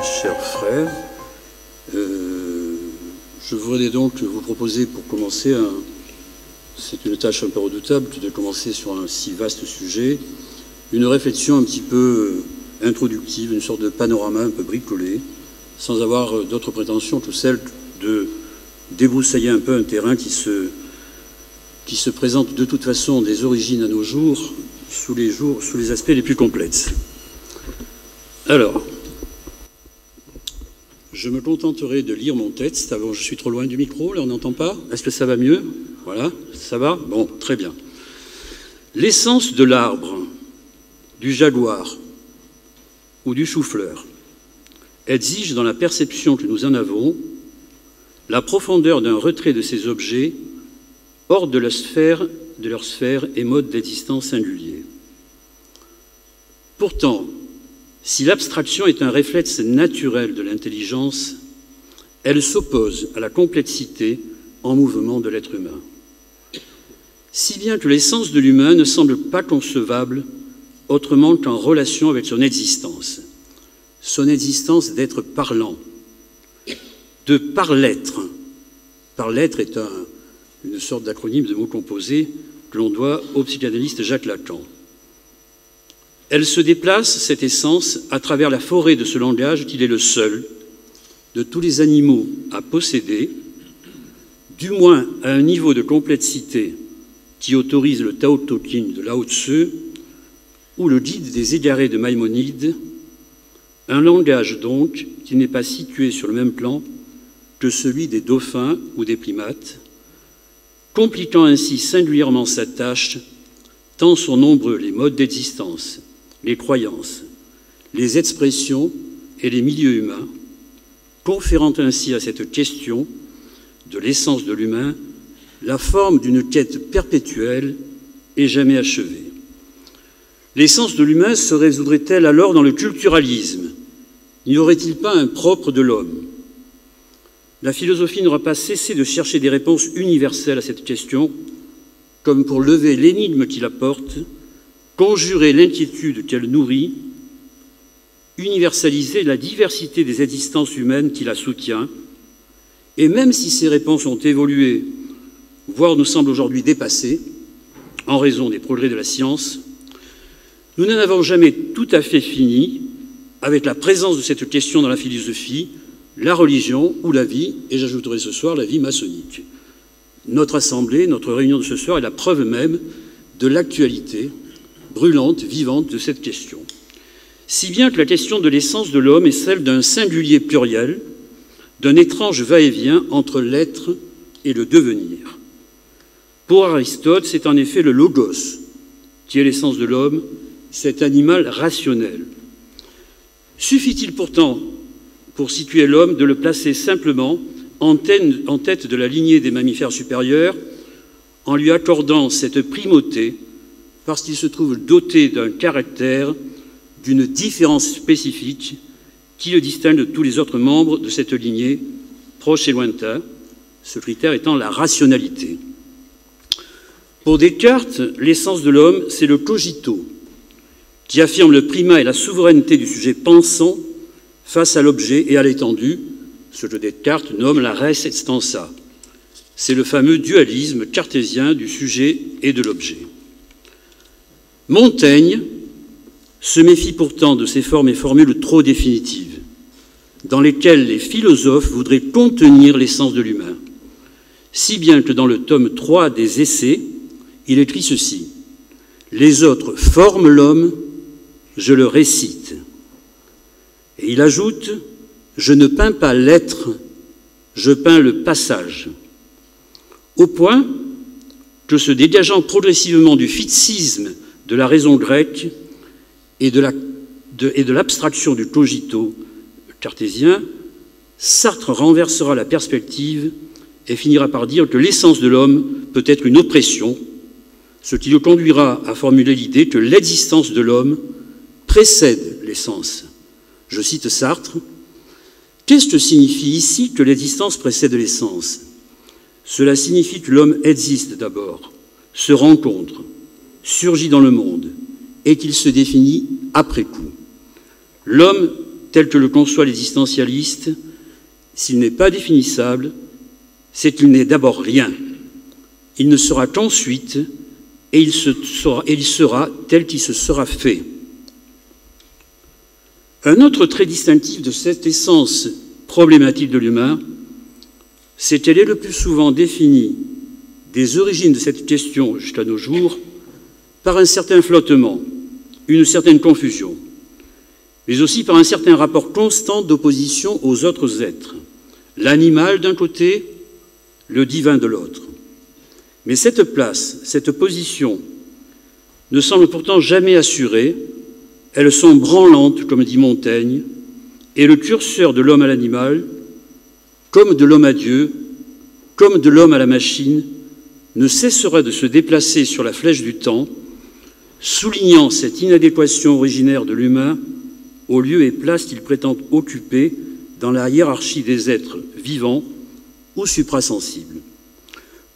chers frères. Je voudrais donc vous proposer, pour commencer, c'est une tâche un peu redoutable de commencer sur un si vaste sujet, une réflexion un petit peu introductive, une sorte de panorama un peu bricolé, sans avoir d'autres prétentions que celle de débroussailler un peu un terrain qui se présente de toute façon des origines à nos jours sous les aspects les plus complexes. Alors, je me contenterai de lire mon texte. Avant, je suis trop loin du micro, là on n'entend pas? Est-ce que ça va mieux? Voilà, ça va? Bon, très bien. L'essence de l'arbre, du jaguar ou du chou-fleur exige dans la perception que nous en avons la profondeur d'un retrait de ces objets hors de leur sphère et mode d'existence singulier. Pourtant, si l'abstraction est un réflexe naturel de l'intelligence, elle s'oppose à la complexité en mouvement de l'être humain. Si bien que l'essence de l'humain ne semble pas concevable autrement qu'en relation avec son existence d'être parlant, de par l'être. Par l'être est une sorte d'acronyme de mots composés que l'on doit au psychanalyste Jacques Lacan. Elle se déplace, cette essence, à travers la forêt de ce langage qu'il est le seul, de tous les animaux, à posséder, du moins à un niveau de complexité qui autorise le Tao Te Ching de Lao Tzu ou le guide des égarés de Maïmonide, un langage donc qui n'est pas situé sur le même plan que celui des dauphins ou des primates, compliquant ainsi singulièrement sa tâche, tant sont nombreux les modes d'existence, les croyances, les expressions et les milieux humains, conférant ainsi à cette question de l'essence de l'humain la forme d'une quête perpétuelle et jamais achevée. L'essence de l'humain se résoudrait-elle alors dans le culturalisme? N'y aurait-il pas un propre de l'homme? La philosophie n'aura pas cessé de chercher des réponses universelles à cette question, comme pour lever l'énigme qui la porte, conjurer l'inquiétude qu'elle nourrit, universaliser la diversité des existences humaines qui la soutient, et même si ces réponses ont évolué, voire nous semblent aujourd'hui dépassées, en raison des progrès de la science, nous n'en avons jamais tout à fait fini avec la présence de cette question dans la philosophie, la religion ou la vie, et j'ajouterai ce soir la vie maçonnique. Notre assemblée, notre réunion de ce soir est la preuve même de l'actualité brûlante, vivante de cette question. Si bien que la question de l'essence de l'homme est celle d'un singulier pluriel, d'un étrange va-et-vient entre l'être et le devenir. Pour Aristote, c'est en effet le logos qui est l'essence de l'homme, cet animal rationnel. Suffit-il pourtant, pour situer l'homme, de le placer simplement en tête de la lignée des mammifères supérieurs, en lui accordant cette primauté, parce qu'il se trouve doté d'un caractère, d'une différence spécifique qui le distingue de tous les autres membres de cette lignée, proche et lointain, ce critère étant la rationalité. Pour Descartes, l'essence de l'homme, c'est le cogito, qui affirme le primat et la souveraineté du sujet pensant face à l'objet et à l'étendue, ce que Descartes nomme la res extensa. C'est le fameux dualisme cartésien du sujet et de l'objet. Montaigne se méfie pourtant de ces formes et formules trop définitives, dans lesquelles les philosophes voudraient contenir l'essence de l'humain, si bien que dans le tome 3 des Essais, il écrit ceci: « Les autres forment l'homme, je le récite. » Et il ajoute: « Je ne peins pas l'être, je peins le passage. » Au point que, se dégageant progressivement du fixisme de la raison grecque et de l'abstraction du cogito cartésien, Sartre renversera la perspective et finira par dire que l'essence de l'homme peut être une oppression, ce qui le conduira à formuler l'idée que l'existence de l'homme précède l'essence. Je cite Sartre: « Qu'est-ce que signifie ici que l'existence précède l'essence? Cela signifie que l'homme existe d'abord, se rencontre, surgit dans le monde, et qu'il se définit après coup. L'homme tel que le conçoit l'existentialiste, s'il n'est pas définissable, c'est qu'il n'est d'abord rien. Il ne sera qu'ensuite, et il sera tel qu'il se sera fait. Un autre trait distinctif de cette essence problématique de l'humain, c'est qu'elle est le plus souvent définie des origines de cette question jusqu'à nos jours par un certain flottement, une certaine confusion, mais aussi par un certain rapport constant d'opposition aux autres êtres, l'animal d'un côté, le divin de l'autre. Mais cette place, cette position, ne semble pourtant jamais assurée, elles sont branlantes, comme dit Montaigne, et le curseur de l'homme à l'animal, comme de l'homme à Dieu, comme de l'homme à la machine, ne cessera de se déplacer sur la flèche du temps, soulignant cette inadéquation originaire de l'humain au lieu et place qu'il prétend occuper dans la hiérarchie des êtres vivants ou suprasensibles.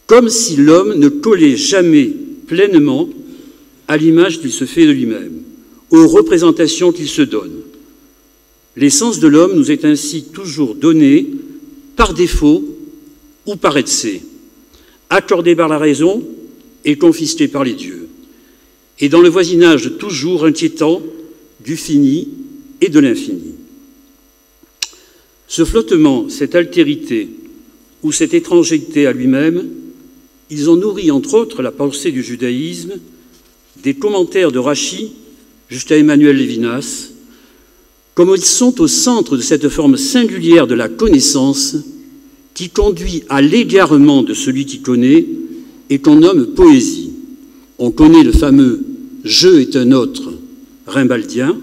Comme si l'homme ne collait jamais pleinement à l'image qu'il se fait de lui-même, aux représentations qu'il se donne. L'essence de l'homme nous est ainsi toujours donnée par défaut ou par excès, accordée par la raison et confisquée par les dieux, et dans le voisinage toujours inquiétant du fini et de l'infini. Ce flottement, cette altérité ou cette étrangeté à lui-même, ils ont nourri entre autres la pensée du judaïsme, des commentaires de Rachi jusqu'à Emmanuel Lévinas, comme ils sont au centre de cette forme singulière de la connaissance qui conduit à l'égarement de celui qui connaît et qu'on nomme poésie. On connaît le fameux « je est un autre » rimbaldien,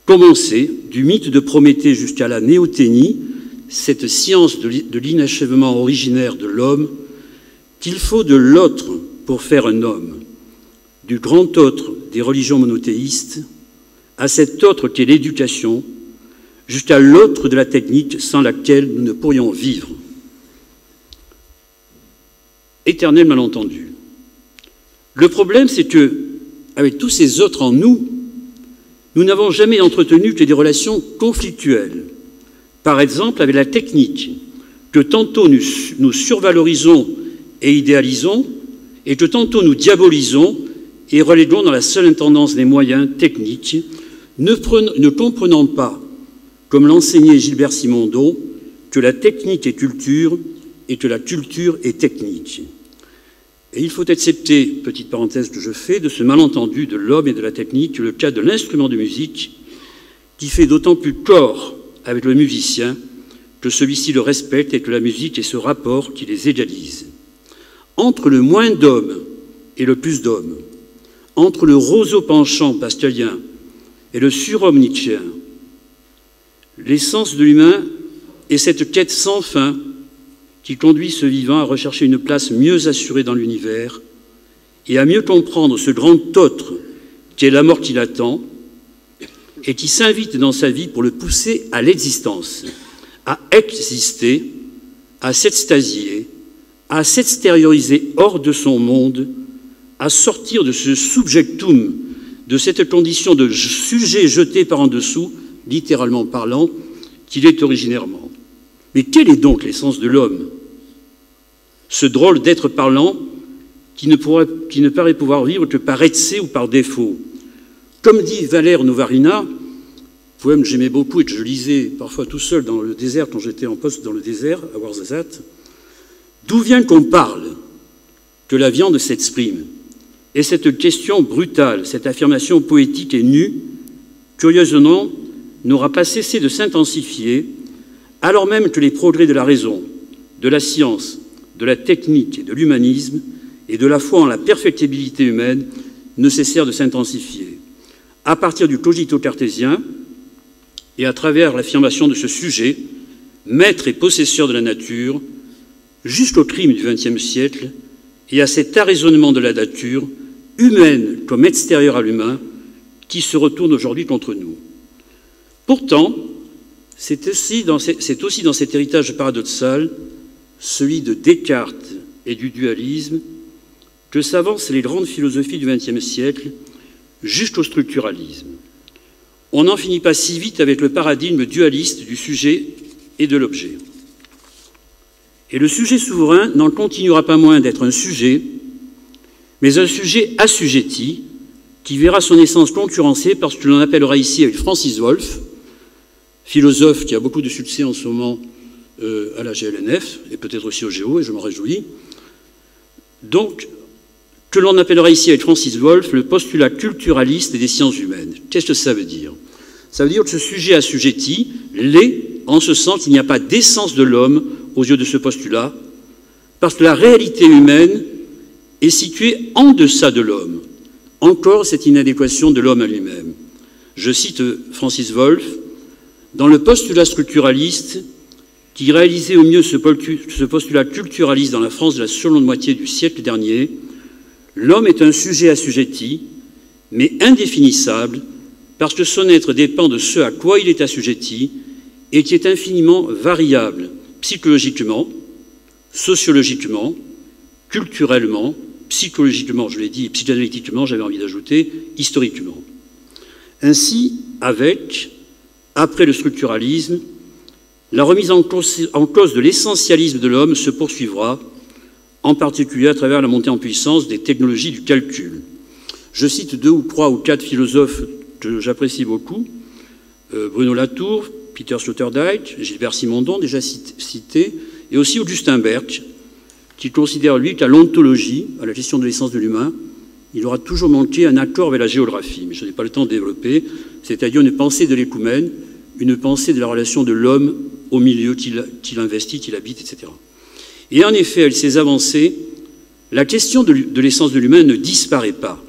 commencé du mythe de Prométhée jusqu'à la néothénie, cette science de l'inachèvement originaire de l'homme, qu'il faut de l'autre pour faire un homme, du grand autre des religions monothéistes, à cet autre qu'est l'éducation, jusqu'à l'autre de la technique sans laquelle nous ne pourrions vivre. Éternel malentendu. Le problème, c'est que, avec tous ces autres en nous, nous n'avons jamais entretenu que des relations conflictuelles. Par exemple, avec la technique, que tantôt nous survalorisons et idéalisons, et que tantôt nous diabolisons et reléguons dans la seule intendance des moyens techniques, ne comprenant pas, comme l'enseignait Gilbert Simondon, que la technique est culture et que la culture est technique. Et il faut accepter, petite parenthèse que je fais, de ce malentendu de l'homme et de la technique, le cas de l'instrument de musique, qui fait d'autant plus corps avec le musicien que celui-ci le respecte et que la musique est ce rapport qui les égalise. Entre le moins d'hommes et le plus d'hommes, entre le roseau penchant pascalien et le surhomme nietzschéen, l'essence de l'humain est cette quête sans fin qui conduit ce vivant à rechercher une place mieux assurée dans l'univers et à mieux comprendre ce grand autre qui est la mort qui l'attend et qui s'invite dans sa vie pour le pousser à l'existence, à exister, à s'extasier, à s'extérioriser hors de son monde, à sortir de ce subjectum, de cette condition de sujet jeté par en dessous, littéralement parlant, qu'il est originairement. Mais quelle est donc l'essence de l'homme? Ce drôle d'être parlant qui ne paraît pouvoir vivre que par excès ou par défaut. Comme dit Valère Novarina, poème que j'aimais beaucoup et que je lisais parfois tout seul dans le désert quand j'étais en poste dans le désert à Ouarzazate, d'où vient qu'on parle, que la viande s'exprime? Et cette question brutale, cette affirmation poétique et nue, curieusement, n'aura pas cessé de s'intensifier, alors même que les progrès de la raison, de la science, de la technique et de l'humanisme, et de la foi en la perfectibilité humaine, ne cessèrent de s'intensifier. À partir du cogito cartésien, et à travers l'affirmation de ce sujet, maître et possesseur de la nature, jusqu'au crime du XXe siècle, et à cet arraisonnement de la nature, humaine comme extérieure à l'humain, qui se retourne aujourd'hui contre nous. Pourtant, c'est aussi dans cet héritage paradoxal, celui de Descartes et du dualisme, que s'avancent les grandes philosophies du XXe siècle jusqu'au structuralisme. on n'en finit pas si vite avec le paradigme dualiste du sujet et de l'objet. Et le sujet souverain n'en continuera pas moins d'être un sujet, mais un sujet assujetti, qui verra son essence concurrencée par ce que l'on appellera ici avec Francis Wolff, philosophe qui a beaucoup de succès en ce moment à la GLNF, et peut-être aussi au Géo, et je m'en réjouis. Donc, que l'on appellera ici avec Francis Wolff le postulat culturaliste des sciences humaines. Qu'est-ce que ça veut dire? Ça veut dire que ce sujet assujetti l'est en ce sens qu'il n'y a pas d'essence de l'homme aux yeux de ce postulat, parce que la réalité humaine est située en deçà de l'homme. Encore cette inadéquation de l'homme à lui-même. Je cite Francis Wolff, dans le postulat structuraliste, qui réalisait au mieux ce postulat culturaliste dans la France de la seconde moitié du siècle dernier, l'homme est un sujet assujetti, mais indéfinissable, parce que son être dépend de ce à quoi il est assujetti et qui est infiniment variable psychologiquement, sociologiquement, culturellement, psychologiquement, je l'ai dit, psychanalytiquement, j'avais envie d'ajouter, historiquement. Ainsi, après le structuralisme, la remise en cause de l'essentialisme de l'homme se poursuivra, en particulier à travers la montée en puissance des technologies du calcul. Je cite 2 ou 3 ou 4 philosophes que j'apprécie beaucoup, Bruno Latour, Peter Sloterdijk, Gilbert Simondon, déjà cité, et aussi Augustin Berg, qui considère, lui, qu'à l'ontologie, à la question de l'essence de l'humain, il aura toujours manqué un accord avec la géographie, mais je n'ai pas le temps de développer, c'est-à-dire une pensée de l'écoumène, une pensée de la relation de l'homme au milieu qu'il investit, qu'il habite, etc. Et en effet, avec ces avancées, la question de l'essence de l'humain ne disparaît pas,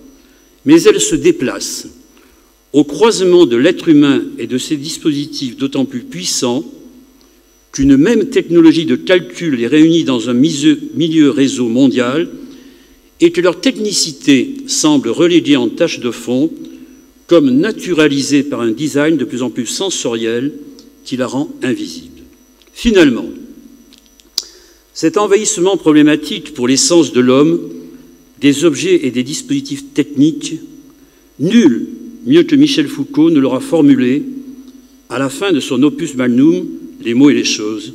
mais elle se déplace au croisement de l'être humain et de ses dispositifs d'autant plus puissants qu'une même technologie de calcul les réunit dans un milieu réseau mondial et que leur technicité semble reléguée en tâche de fond, comme naturalisée par un design de plus en plus sensoriel qui la rend invisible. Finalement, cet envahissement problématique pour l'essence de l'homme, des objets et des dispositifs techniques, nul, mieux que Michel Foucault, ne l'aura formulé à la fin de son opus magnum, Les mots et les choses,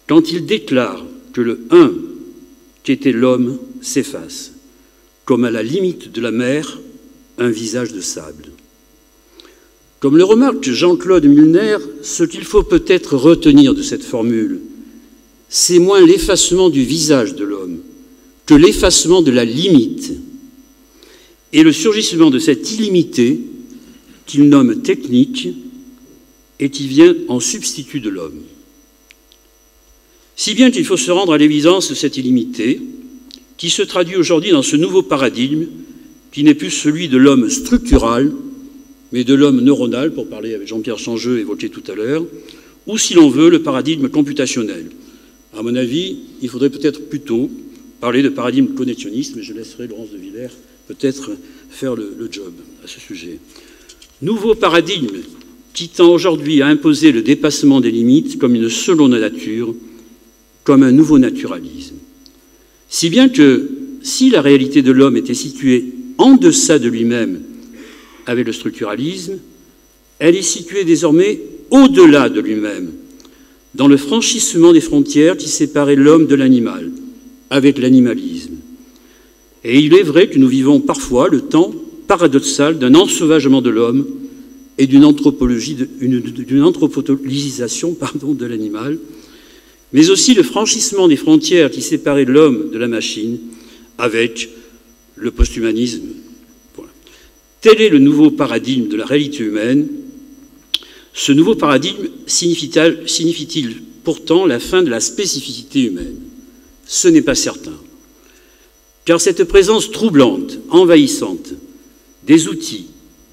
quand il déclare que le un qu'était l'homme s'efface, comme à la limite de la mer, un visage de sable. Comme le remarque Jean-Claude Milner, ce qu'il faut peut-être retenir de cette formule, c'est moins l'effacement du visage de l'homme que l'effacement de la limite et le surgissement de cette illimité qu'il nomme technique et qui vient en substitut de l'homme. Si bien qu'il faut se rendre à l'évidence de cette illimité qui se traduit aujourd'hui dans ce nouveau paradigme qui n'est plus celui de l'homme structural, mais de l'homme neuronal, pour parler avec Jean-Pierre Changeux évoqué tout à l'heure, ou si l'on veut, le paradigme computationnel. À mon avis, il faudrait peut-être plutôt parler de paradigme connexionniste, mais je laisserai Laurence de Villers peut-être faire le job à ce sujet. Nouveau paradigme qui tend aujourd'hui à imposer le dépassement des limites comme une seconde nature, comme un nouveau naturalisme. Si bien que, si la réalité de l'homme était située en deçà de lui-même avec le structuralisme, elle est située désormais au-delà de lui-même, dans le franchissement des frontières qui séparaient l'homme de l'animal, avec l'animalisme. Et il est vrai que nous vivons parfois le temps paradoxal d'un ensauvagement de l'homme et d'une anthropolisation de l'animal, mais aussi le franchissement des frontières qui séparaient l'homme de la machine avec le posthumanisme. Voilà. Tel est le nouveau paradigme de la réalité humaine. Ce nouveau paradigme signifie-t-il pourtant la fin de la spécificité humaine? Ce n'est pas certain. Car cette présence troublante, envahissante, des outils,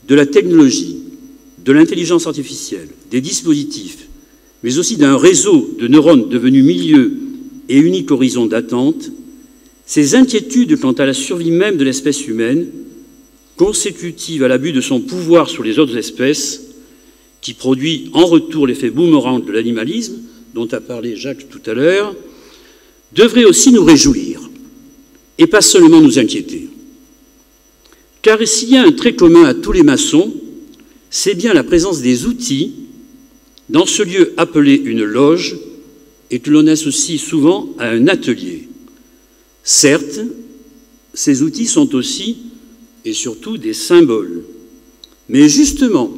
de la technologie, de l'intelligence artificielle, des dispositifs, mais aussi d'un réseau de neurones devenus milieu et unique horizon d'attente, ces inquiétudes quant à la survie même de l'espèce humaine, consécutives à l'abus de son pouvoir sur les autres espèces, qui produit en retour l'effet boomerang de l'animalisme, dont a parlé Jacques tout à l'heure, devraient aussi nous réjouir, et pas seulement nous inquiéter. Car s'il y a un trait commun à tous les maçons, c'est bien la présence des outils dans ce lieu appelé une loge et que l'on associe souvent à un atelier. Certes, ces outils sont aussi et surtout des symboles. Mais justement,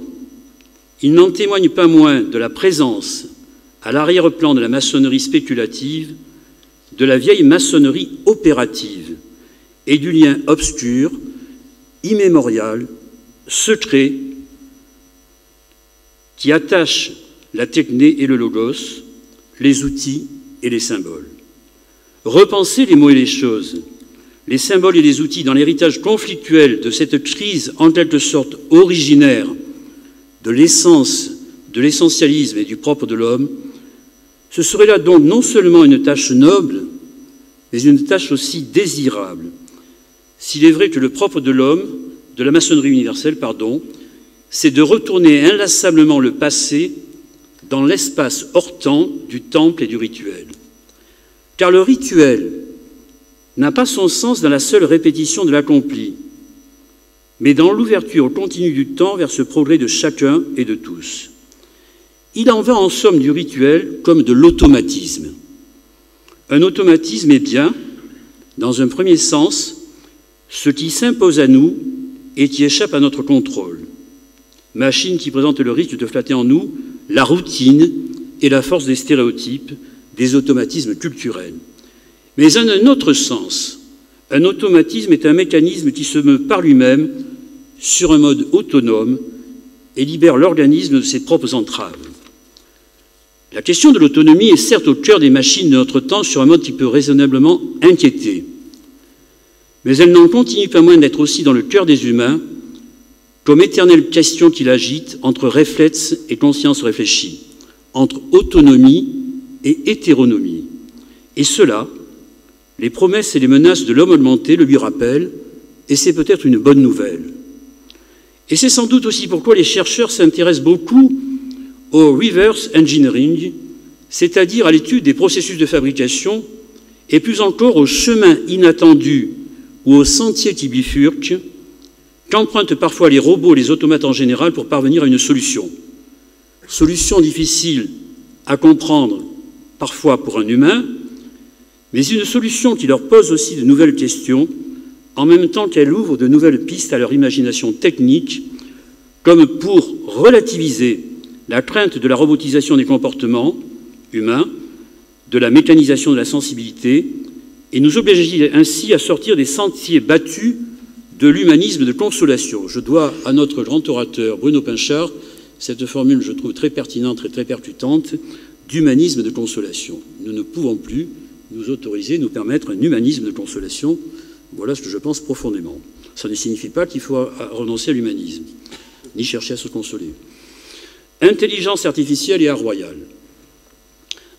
ils n'en témoignent pas moins de la présence, à l'arrière-plan de la maçonnerie spéculative, de la vieille maçonnerie opérative et du lien obscur, immémorial, secret, qui attache la techné et le logos, les outils et les symboles. Repenser les mots et les choses, les symboles et les outils dans l'héritage conflictuel de cette crise en quelque sorte originaire de l'essence, de l'essentialisme et du propre de l'homme, ce serait là donc non seulement une tâche noble, mais une tâche aussi désirable. S'il est vrai que le propre de l'homme, de la maçonnerie universelle, c'est de retourner inlassablement le passé dans l'espace hors-temps du temple et du rituel. Car le rituel n'a pas son sens dans la seule répétition de l'accompli, mais dans l'ouverture continue du temps vers ce progrès de chacun et de tous. Il en va en somme du rituel comme de l'automatisme. Un automatisme est bien, dans un premier sens, ce qui s'impose à nous et qui échappe à notre contrôle. Machine qui présente le risque de flatter en nous la routine et la force des stéréotypes, des automatismes culturels. Mais en un autre sens, un automatisme est un mécanisme qui se meut par lui-même sur un mode autonome et libère l'organisme de ses propres entraves. La question de l'autonomie est certes au cœur des machines de notre temps sur un mode qui peut raisonnablement inquiéter. Mais elle n'en continue pas moins d'être aussi dans le cœur des humains comme éternelle question qui l'agite entre réflexe et conscience réfléchie, entre autonomie et hétéronomie. Et cela, les promesses et les menaces de l'homme augmenté le lui rappellent, et c'est peut-être une bonne nouvelle. Et c'est sans doute aussi pourquoi les chercheurs s'intéressent beaucoup au reverse engineering, c'est-à-dire à l'étude des processus de fabrication, et plus encore au chemin inattendu ou aux sentiers qui bifurquent, qu'empruntent parfois les robots et les automates en général pour parvenir à une solution. Solution difficile à comprendre, parfois pour un humain, mais une solution qui leur pose aussi de nouvelles questions, en même temps qu'elle ouvre de nouvelles pistes à leur imagination technique, comme pour relativiser la crainte de la robotisation des comportements humains, de la mécanisation de la sensibilité, et nous obliger ainsi à sortir des sentiers battus de l'humanisme de consolation. Je dois à notre grand orateur Bruno Pinchard cette formule, je trouve, très pertinente et très percutante, d'humanisme de consolation. Nous ne pouvons plus nous autoriser, nous permettre un humanisme de consolation. Voilà ce que je pense profondément. Ça ne signifie pas qu'il faut renoncer à l'humanisme, ni chercher à se consoler. Intelligence artificielle et art royal.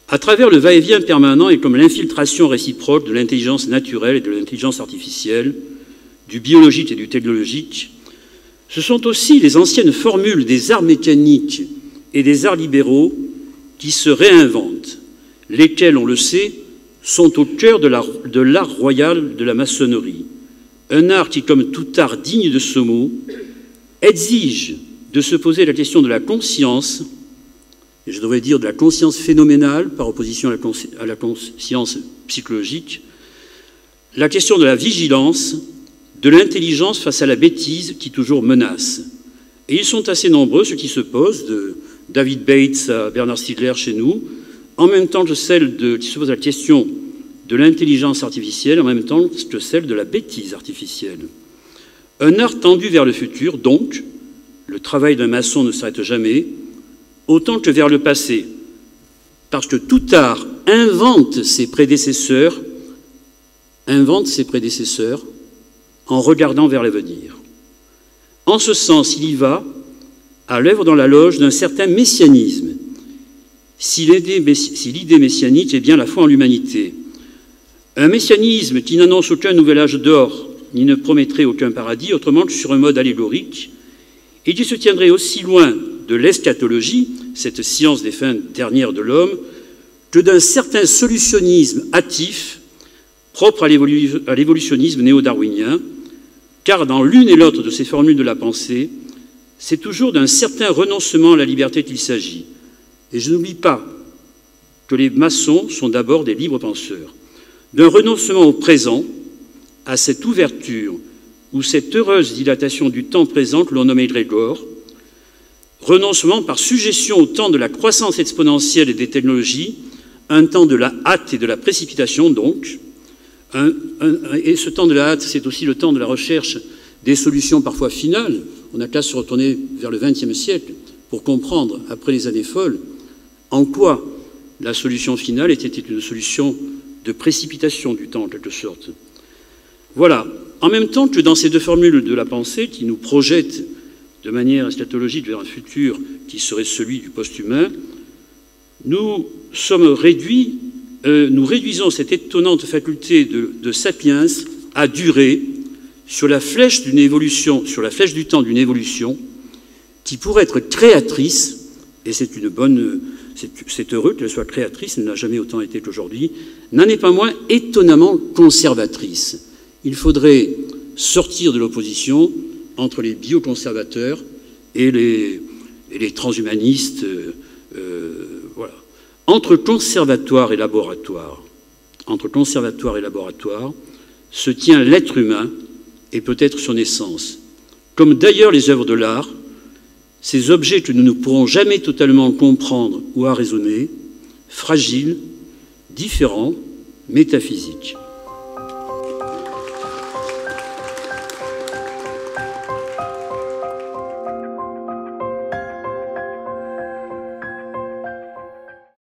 À travers le va-et-vient permanent et comme l'infiltration réciproque de l'intelligence naturelle et de l'intelligence artificielle, du biologique et du technologique, ce sont aussi les anciennes formules des arts mécaniques et des arts libéraux qui se réinventent, lesquels, on le sait, sont au cœur de l'art royal de la maçonnerie. Un art qui, comme tout art digne de ce mot, exige de se poser la question de la conscience, et je devrais dire de la conscience phénoménale par opposition à la conscience psychologique, la question de la vigilance, de l'intelligence face à la bêtise qui toujours menace. Et ils sont assez nombreux, ceux qui se posent, de David Bates à Bernard Stiegler chez nous, en même temps que celle qui se pose la question de l'intelligence artificielle, en même temps que celle de la bêtise artificielle. Un art tendu vers le futur, donc, le travail d'un maçon ne s'arrête jamais, autant que vers le passé, parce que tout art invente ses prédécesseurs en regardant vers l'avenir. En ce sens, il y va, à l'œuvre dans la loge, d'un certain messianisme, si l'idée messianique est bien la foi en l'humanité. Un messianisme qui n'annonce aucun nouvel âge d'or, ni ne promettrait aucun paradis, autrement que sur un mode allégorique, et qui se tiendrait aussi loin de l'eschatologie, cette science des fins dernières de l'homme, que d'un certain solutionnisme hâtif, propre à l'évolutionnisme néo-darwinien, car dans l'une et l'autre de ces formules de la pensée c'est toujours d'un certain renoncement à la liberté qu'il s'agit. Et je n'oublie pas que les maçons sont d'abord des libres penseurs. D'un renoncement au présent, à cette ouverture ou cette heureuse dilatation du temps présent que l'on nomme Grégor, renoncement par suggestion au temps de la croissance exponentielle et des technologies, un temps de la hâte et de la précipitation donc, et ce temps de la hâte, c'est aussi le temps de la recherche des solutions parfois finales. On n'a qu'à se retourner vers le XXe siècle pour comprendre, après les années folles, en quoi la solution finale était une solution de précipitation du temps, en quelque sorte. Voilà. En même temps que dans ces deux formules de la pensée qui nous projettent de manière eschatologique vers un futur qui serait celui du post-humain, nous réduisons cette étonnante faculté de sapiens à durer sur la flèche d'une évolution, sur la flèche du temps d'une évolution qui pourrait être créatrice, et c'est heureux qu'elle soit créatrice, elle n'a jamais autant été qu'aujourd'hui, n'en est pas moins étonnamment conservatrice. Il faudrait sortir de l'opposition entre les bioconservateurs et les transhumanistes, voilà. Entre conservatoire et laboratoire, se tient l'être humain et peut-être son essence. Comme d'ailleurs les œuvres de l'art, ces objets que nous ne pourrons jamais totalement comprendre ou arraisonner, fragiles, différents, métaphysiques.